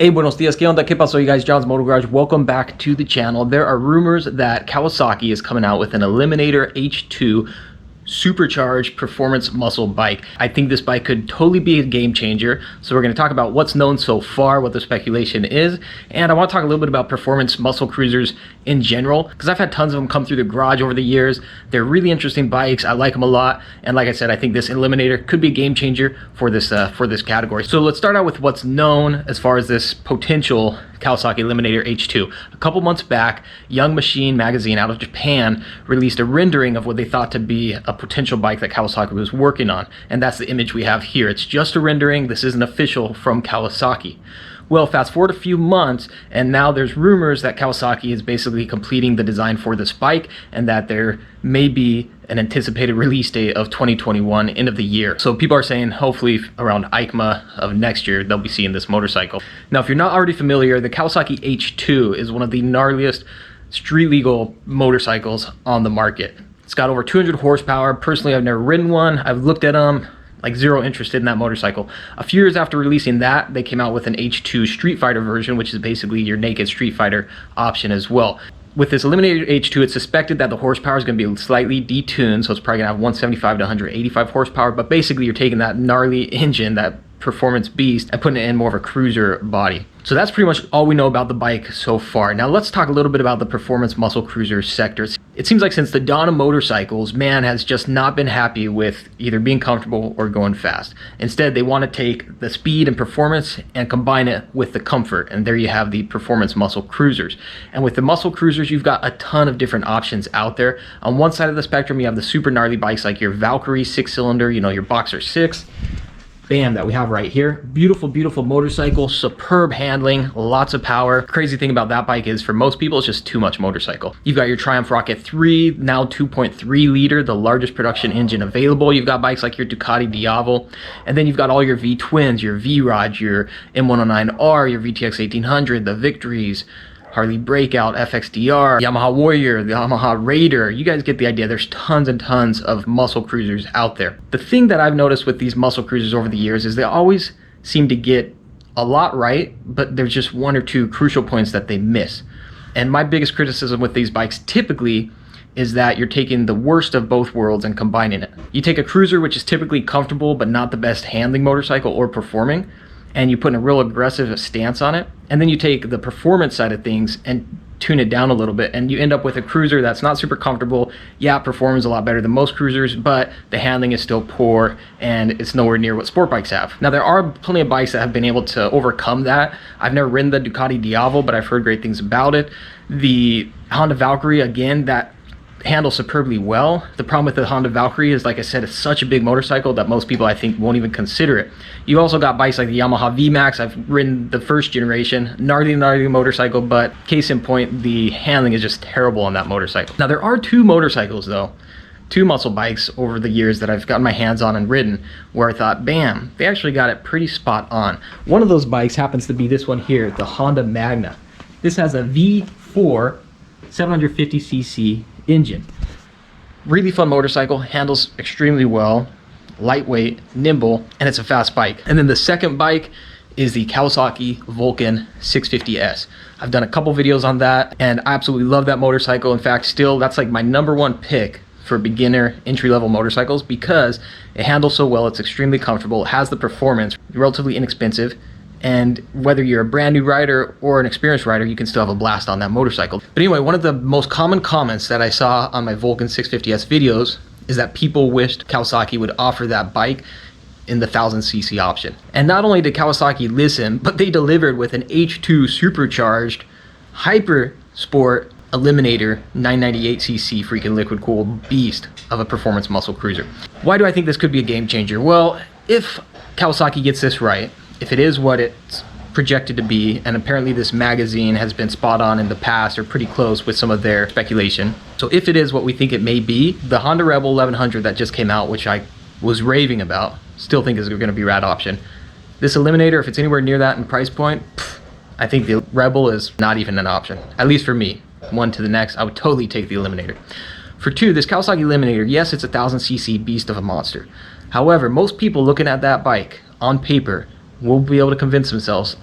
Hey, buenos dias, ¿qué onda? ¿Qué pasó, you guys? John's Motor Garage. Welcome back to the channel. There are rumors that Kawasaki is coming out with an Eliminator H2 supercharged performance muscle bike. I think this bike could totally be a game changer. So we're going to talk about what's known so far, what the speculation is, and I want to talk a little bit about performance muscle cruisers in general, because I've had tons of them come through the garage over the years. They're really interesting bikes. I like them a lot, and like I said, I think this Eliminator could be a game changer for this category. So let's start out with what's known as far as this potential Kawasaki Eliminator H2. A couple months back, Young Machine magazine out of Japan released a rendering of what they thought to be a potential bike that Kawasaki was working on, and that's the image we have here. It's just a rendering. This isn't official from Kawasaki. Well, fast forward a few months, and now there's rumors that Kawasaki is basically completing the design for this bike, and that there may be an anticipated release date of 2021, end of the year. So people are saying hopefully around EICMA of next year, they'll be seeing this motorcycle. Now, if you're not already familiar, the Kawasaki H2 is one of the gnarliest street legal motorcycles on the market. It's got over 200 horsepower. Personally, I've never ridden one. I've looked at them, like zero interested in that motorcycle. A few years after releasing that, they came out with an H2 Street Fighter version, which is basically your naked Street Fighter option as well. With this Eliminator H2, it's suspected that the horsepower is going to be slightly detuned, so it's probably going to have 175 to 185 horsepower, but basically you're taking that gnarly engine, that performance beast, and putting it in more of a cruiser body. So that's pretty much all we know about the bike so far. Now let's talk a little bit about the performance muscle cruiser sector. It seems like since the dawn of motorcycles, man has just not been happy with either being comfortable or going fast. Instead, they want to take the speed and performance and combine it with the comfort, and there you have the performance muscle cruisers. And with the muscle cruisers, you've got a ton of different options out there. On one side of the spectrum, you have the super gnarly bikes like your Valkyrie 6-cylinder, you know, your Boxer 6. Bam, that we have right here. Beautiful, beautiful motorcycle, superb handling, lots of power. Crazy thing about that bike is for most people, it's just too much motorcycle. You've got your Triumph Rocket 3, now 2.3 liter, the largest production engine available. You've got bikes like your Ducati Diavel, and then you've got all your V-twins, your V-Rod, your M109R, your VTX 1800, the Victories, Harley Breakout, FXDR, Yamaha Warrior, the Yamaha Raider. You guys get the idea. There's tons and tons of muscle cruisers out there. The thing that I've noticed with these muscle cruisers over the years is they always seem to get a lot right, but there's just one or two crucial points that they miss. And my biggest criticism with these bikes typically is that you're taking the worst of both worlds and combining it. You take a cruiser, which is typically comfortable but not the best handling motorcycle or performing, and you put a real aggressive stance on it, and then you take the performance side of things and tune it down a little bit, and you end up with a cruiser that's not super comfortable. Yeah, it performs a lot better than most cruisers, but the handling is still poor, and it's nowhere near what sport bikes have. Now, there are plenty of bikes that have been able to overcome that. I've never ridden the Ducati Diavel, but I've heard great things about it. The Honda Valkyrie, again, that handle superbly well. The problem with the Honda Valkyrie is, like I said, it's such a big motorcycle that most people, I think, won't even consider it. You also got bikes like the Yamaha VMAX. I've ridden the first generation, gnarly motorcycle, but case in point, the handling is just terrible on that motorcycle. Now, there are two motorcycles though, two muscle bikes over the years that I've gotten my hands on and ridden, where I thought, bam, they actually got it pretty spot on. One of those bikes happens to be this one here, the Honda Magna. This has a V4 750cc engine. Really fun motorcycle, handles extremely well, lightweight, nimble, and it's a fast bike. And then the second bike is the Kawasaki Vulcan 650S. I've done a couple videos on that, and I absolutely love that motorcycle. In fact, still, that's like my #1 pick for beginner entry-level motorcycles because it handles so well, it's extremely comfortable, it has the performance, relatively inexpensive, and whether you're a brand new rider or an experienced rider, you can still have a blast on that motorcycle. But anyway, one of the most common comments that I saw on my Vulcan 650S videos is that people wished Kawasaki would offer that bike in the 1000cc option. And not only did Kawasaki listen, but they delivered with an H2 supercharged hyper sport Eliminator 998cc freaking liquid cooled beast of a performance muscle cruiser. Why do I think this could be a game changer? Well, if Kawasaki gets this right, if it is what it's projected to be, and apparently this magazine has been spot on in the past or pretty close with some of their speculation. So if it is what we think it may be, the Honda Rebel 1100 that just came out, which I was raving about, still think is going to be a rad option. This Eliminator, if it's anywhere near that in price point, I think the Rebel is not even an option, at least for me. One to the next, I would totally take the Eliminator. For two, this Kawasaki Eliminator, yes, it's a 1000cc beast of a monster. However, most people looking at that bike on paper will be able to convince themselves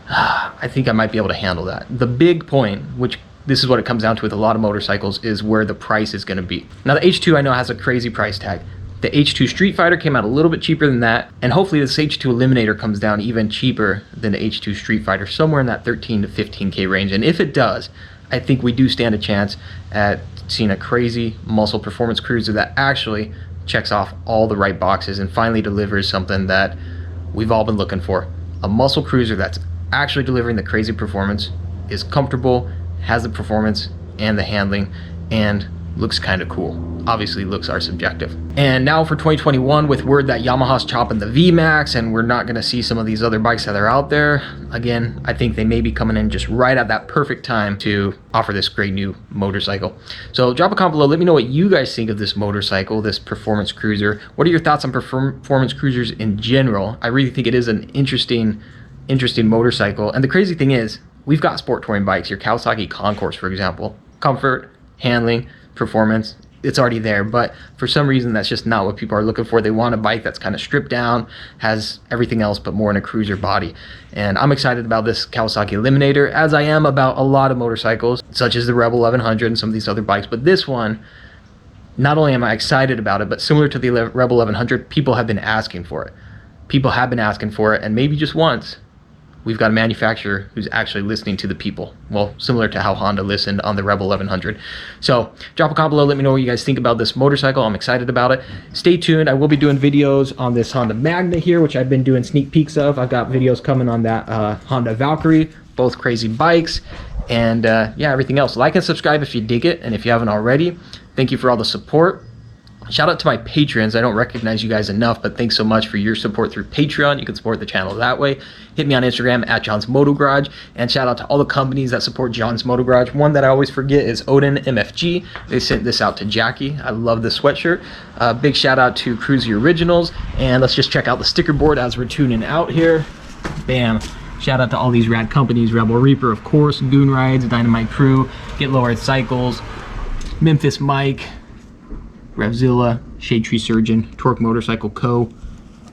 I think I might be able to handle that. The big point, which this is what it comes down to with a lot of motorcycles, is where the price is going to be. Now the H2 I know has a crazy price tag. The H2 Street Fighter came out a little bit cheaper than that, and hopefully this H2 Eliminator comes down even cheaper than the H2 Street Fighter, somewhere in that 13 to 15K range. And if it does, I think we do stand a chance at seeing a crazy muscle performance cruiser that actually checks off all the right boxes and finally delivers something that we've all been looking for. A muscle cruiser that's actually delivering the crazy performance, is comfortable, has the performance and the handling, and looks kind of cool. Obviously looks are subjective. And now for 2021, with word that Yamaha's chopping the VMAX and we're not going to see some of these other bikes that are out there, again, I think they may be coming in just right at that perfect time to offer this great new motorcycle. So drop a comment below, let me know what you guys think of this motorcycle, this performance cruiser. What are your thoughts on performance cruisers in general? I really think it is an interesting motorcycle. And the crazy thing is, we've got sport touring bikes, your Kawasaki Concourse, for example. Comfort, handling, performance, it's already there, but for some reason that's just not what people are looking for. They want a bike that's kind of stripped down, has everything else but more in a cruiser body. And I'm excited about this Kawasaki Eliminator, as I am about a lot of motorcycles such as the Rebel 1100 and some of these other bikes. But this one, not only am I excited about it, but similar to the Rebel 1100, people have been asking for it. People have been asking for it, and maybe just once we've got a manufacturer who's actually listening to the people. Well, similar to how Honda listened on the Rebel 1100. So drop a comment below, let me know what you guys think about this motorcycle. I'm excited about it. Stay tuned, I will be doing videos on this Honda Magna here, which I've been doing sneak peeks of. I've got videos coming on that Honda Valkyrie, both crazy bikes, and yeah, everything else. Like and subscribe if you dig it, and if you haven't already, thank you for all the support. Shout out to my patrons. I don't recognize you guys enough, but thanks so much for your support through Patreon. You can support the channel that way. Hit me on Instagram at John's Moto Garage, and shout out to all the companies that support John's Moto Garage. One that I always forget is Odin MFG. They sent this out to Jackie. I love this sweatshirt. Big shout out to Cruzy Originals, and let's just check out the sticker board as we're tuning out here. Bam. Shout out to all these rad companies, Rebel Reaper, of course, Goon Rides, Dynamite Crew, Get Low Earth Cycles, Memphis Mike, Revzilla, Shade Tree Surgeon, Torque Motorcycle Co.,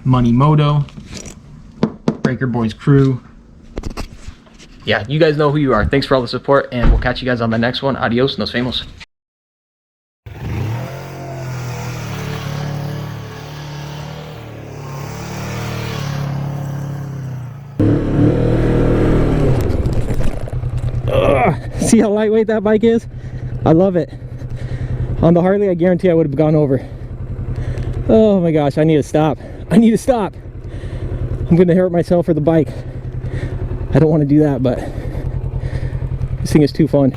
Money Moto, Breaker Boys Crew. Yeah, you guys know who you are. Thanks for all the support, and we'll catch you guys on the next one. Adios, nos vemos. See how lightweight that bike is? I love it. On the Harley, I guarantee I would have gone over. Oh my gosh, I need to stop. I need to stop. I'm gonna hurt myself for the bike. I don't want to do that, but this thing is too fun.